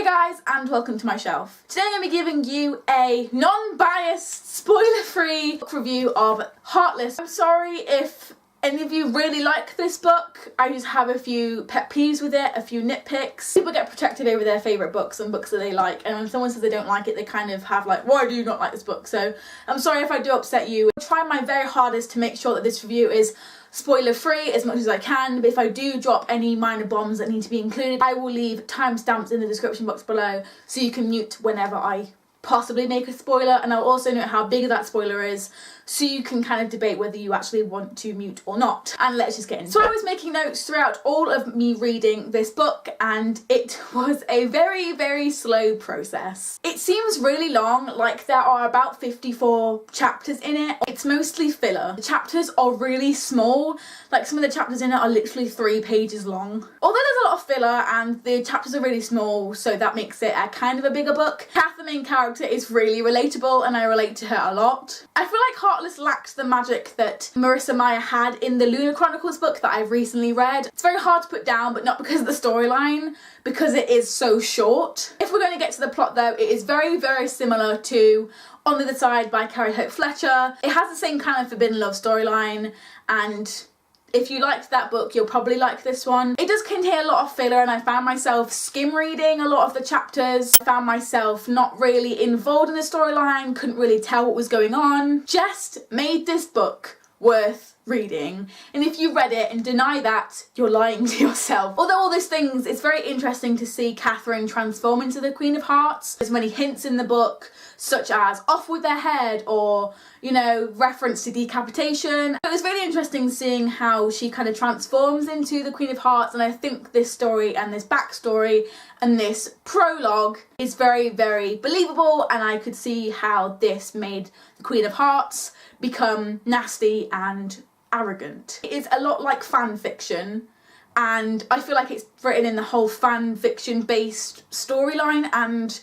guys, and welcome to my shelf. Today I'm going to be giving you a non-biased, spoiler-free book review of Heartless. I'm sorry if any of you really like this book. I just have a few pet peeves with it, a few nitpicks. People get protected over their favourite books and books that they like, and when someone says they don't like it, they kind of have like, why do you not like this book? So I'm sorry if I do upset you. I'll try my very hardest to make sure that this review is spoiler free as much as I can, but if I do drop any minor bombs that need to be included, I will leave timestamps in the description box below so you can mute whenever I possibly make a spoiler, and I'll also note how big that spoiler is so you can kind of debate whether you actually want to mute or not. And let's just get into it. So I was making notes throughout all of me reading this book, and it was a very slow process. It seems really long, like there are about 54 chapters in it. It's mostly filler. The chapters are really small, like some of the chapters in it are literally 3 pages long. Although there's a lot of filler and the chapters are really small, so that makes it a kind of a bigger book. Kath, the main character, is really relatable and I relate to her a lot. I feel like Heartless lacked the magic that Marissa Meyer had in the Lunar Chronicles book that I've recently read. It's very hard to put down, but not because of the storyline, because it is so short. If we're going to get to the plot though, it is very similar to On the Other Side by Carrie Hope Fletcher. It has the same kind of forbidden love storyline, and if you liked that book, you'll probably like this one. It does contain a lot of filler, and I found myself skim reading a lot of the chapters. I found myself not really involved in the storyline, couldn't really tell what was going on. Just made this book worth reading, and if you read it and deny that, you're lying to yourself. Although all those things, it's very interesting to see Catherine transform into the Queen of Hearts. There's many hints in the book, such as off with their head, or, you know, reference to decapitation. It was really interesting seeing how she kind of transforms into the Queen of Hearts, and I think this story and this backstory and this prologue is very believable, and I could see how this made the Queen of Hearts become nasty and arrogant. It is a lot like fan fiction, and I feel like it's written in the whole fan fiction based storyline and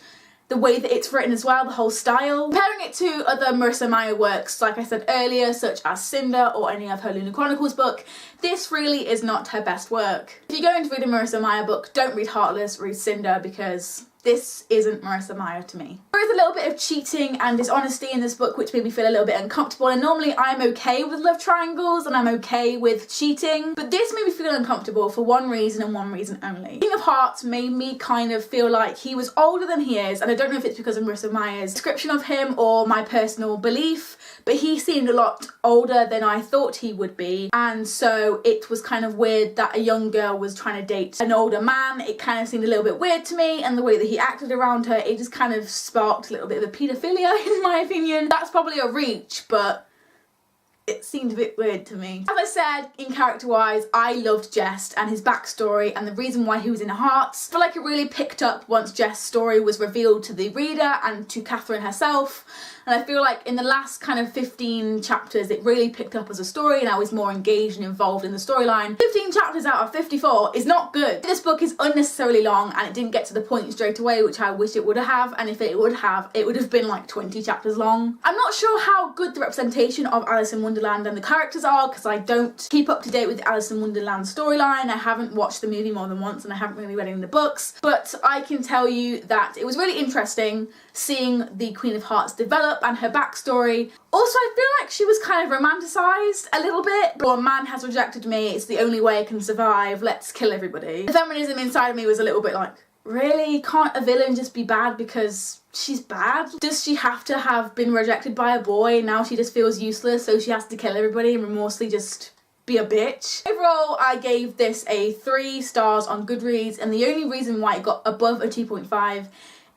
the way that it's written as well, the whole style. Comparing it to other Marissa Meyer works, like I said earlier, such as Cinder or any of her Lunar Chronicles book, this really is not her best work. If you're going to read a Marissa Meyer book, don't read Heartless, read Cinder, because this isn't Marissa Meyer to me. There is a little bit of cheating and dishonesty in this book, which made me feel a little bit uncomfortable, and normally I'm okay with love triangles and I'm okay with cheating, but this made me feel uncomfortable for one reason and one reason only. King of Hearts made me kind of feel like he was older than he is, and I don't know if it's because of Marissa Meyer's description of him or my personal belief, but he seemed a lot older than I thought he would be, and so it was kind of weird that a young girl was trying to date an older man. It kind of seemed a little bit weird to me, and the way that he acted around her, it just kind of sparked a little bit of a paedophilia in my opinion. That's probably a reach, but it seemed a bit weird to me. As I said, in character wise, I loved Jest and his backstory and the reason why he was in Hearts. I feel like it really picked up once Jest's story was revealed to the reader and to Catherine herself, and I feel like in the last kind of 15 chapters it really picked up as a story and I was more engaged and involved in the storyline. 15 chapters out of 54 is not good. This book is unnecessarily long and it didn't get to the point straight away, which I wish it would have, and if it would have been like 20 chapters long. I'm not sure how good the representation of Alice in Wonderland and the characters are, because I don't keep up to date with the Alice in Wonderland storyline. I haven't watched the movie more than once and I haven't really read any of the books, but I can tell you that it was really interesting seeing the Queen of Hearts develop and her backstory. Also, I feel like she was kind of romanticised a little bit. But a man has rejected me, it's the only way I can survive, let's kill everybody. The feminism inside of me was a little bit like, really? Can't a villain just be bad because she's bad? Does she have to have been rejected by a boy and now she just feels useless, so she has to kill everybody and remorsely just be a bitch? Overall, I gave this a 3 stars on Goodreads, and the only reason why it got above a 2.5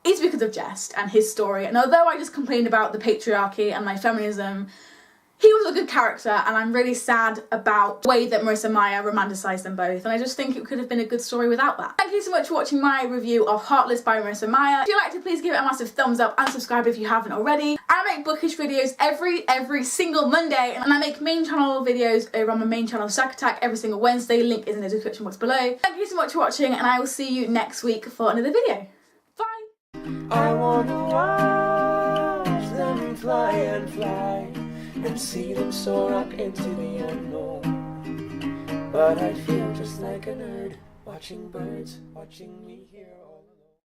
is because of Jest and his story. And although I just complained about the patriarchy and my feminism, he was a good character, and I'm really sad about the way that Marissa Meyer romanticised them both, and I just think it could have been a good story without that. Thank you so much for watching my review of Heartless by Marissa Meyer. If you liked it, please give it a massive thumbs up and subscribe if you haven't already. I make bookish videos every single Monday, and I make main channel videos over on my main channel Sack Attack every single Wednesday. Link is in the description box below. Thank you so much for watching, and I will see you next week for another video. Bye! I wanna watch them fly and fly and see them soar up into the unknown. But I'd feel just like a nerd watching birds, watching me here all alone.